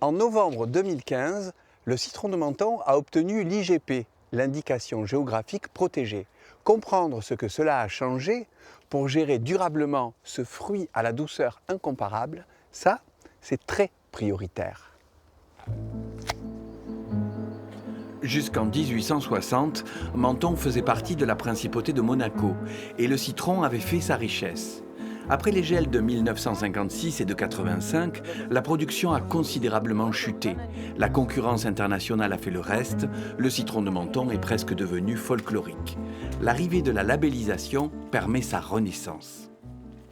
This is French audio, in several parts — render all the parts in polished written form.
En novembre 2015, le citron de Menton a obtenu l'IGP, l'indication géographique protégée. Comprendre ce que cela a changé pour gérer durablement ce fruit à la douceur incomparable, ça, c'est très prioritaire. Jusqu'en 1860, Menton faisait partie de la principauté de Monaco et le citron avait fait sa richesse. Après les gels de 1956 et de 85, la production a considérablement chuté. La concurrence internationale a fait le reste, le citron de Menton est presque devenu folklorique. L'arrivée de la labellisation permet sa renaissance.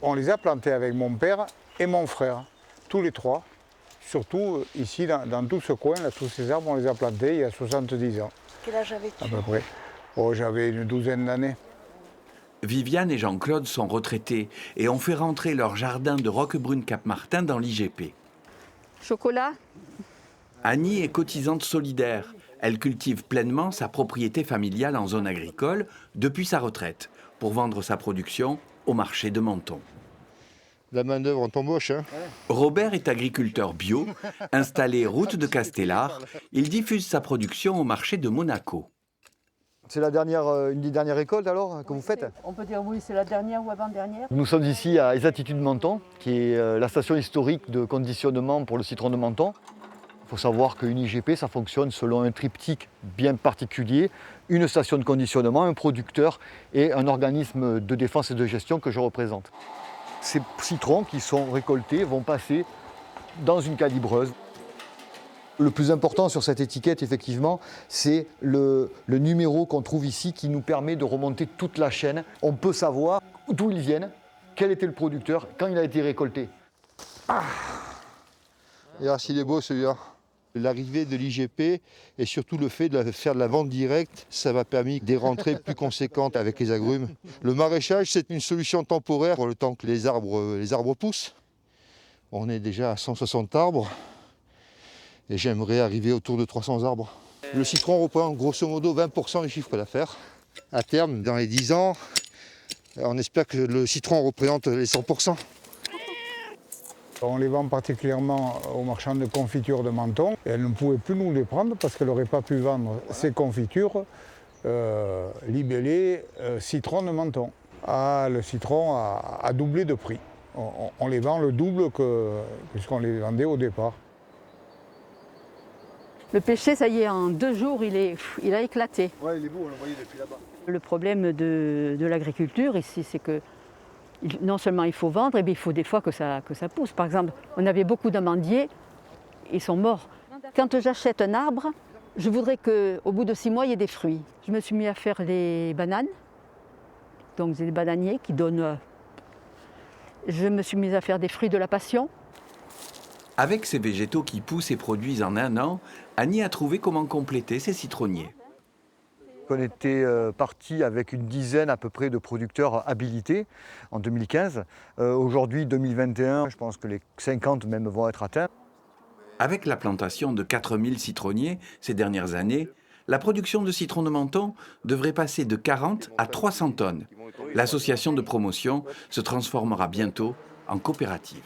On les a plantés avec mon père et mon frère, tous les trois. Surtout ici, dans tout ce coin, là, tous ces arbres, on les a plantés il y a 70 ans. Quel âge avais-tu? À peu près. Oh, j'avais une douzaine d'années. Viviane et Jean-Claude sont retraités et ont fait rentrer leur jardin de Roquebrune-Cap-Martin dans l'IGP. Chocolat? Annie est cotisante solidaire. Elle cultive pleinement sa propriété familiale en zone agricole depuis sa retraite pour vendre sa production au marché de Menton. La main-d'œuvre en t'embauche, hein. Robert est agriculteur bio, installé route de Castellar. Il diffuse sa production au marché de Monaco. C'est une des dernières récoltes alors que vous faites? On peut dire oui, c'est la dernière ou avant-dernière. Nous sommes ici à Les Attitudes Menton, qui est la station historique de conditionnement pour le citron de Menton. Il faut savoir qu'une IGP, ça fonctionne selon un triptyque bien particulier. Une station de conditionnement, un producteur et un organisme de défense et de gestion que je représente. Ces citrons qui sont récoltés vont passer dans une calibreuse. Le plus important sur cette étiquette, effectivement, c'est le numéro qu'on trouve ici qui nous permet de remonter toute la chaîne. On peut savoir d'où ils viennent, quel était le producteur, quand il a été récolté. Ah. Et alors s'il est beau celui-là. L'arrivée de l'IGP et surtout le fait de faire de la vente directe, ça m'a permis des rentrées plus conséquentes avec les agrumes. Le maraîchage, c'est une solution temporaire pour le temps que les arbres poussent. On est déjà à 160 arbres et j'aimerais arriver autour de 300 arbres. Le citron représente grosso modo 20% du chiffre d'affaires. À terme, dans les 10 ans, on espère que le citron représente les 100%. On les vend particulièrement aux marchands de confitures de Menton. Et elle ne pouvait plus nous les prendre parce qu'elle n'aurait pas pu vendre ces confitures libellées citron de Menton. Ah, le citron a doublé de prix. On les vend le double que ce qu'on les vendait au départ. Le pêcher, ça y est, en 2 jours, il a éclaté. Ouais, il est beau, on le voyait depuis là-bas. Le problème de l'agriculture ici, c'est que non seulement il faut vendre, mais il faut des fois que ça pousse. Par exemple, on avait beaucoup d'amandiers, ils sont morts. Quand j'achète un arbre, je voudrais qu'au bout de 6 mois, il y ait des fruits. Je me suis mis à faire les bananes, donc des bananiers qui donnent... Je me suis mis à faire des fruits de la passion. Avec ces végétaux qui poussent et produisent en 1 an, Annie a trouvé comment compléter ses citronniers. On était parti avec une dizaine à peu près de producteurs habilités en 2015. Aujourd'hui, 2021, je pense que les 50 même vont être atteints. Avec la plantation de 4000 citronniers ces dernières années, la production de citron de Menton devrait passer de 40 à 300 tonnes. L'association de promotion se transformera bientôt en coopérative.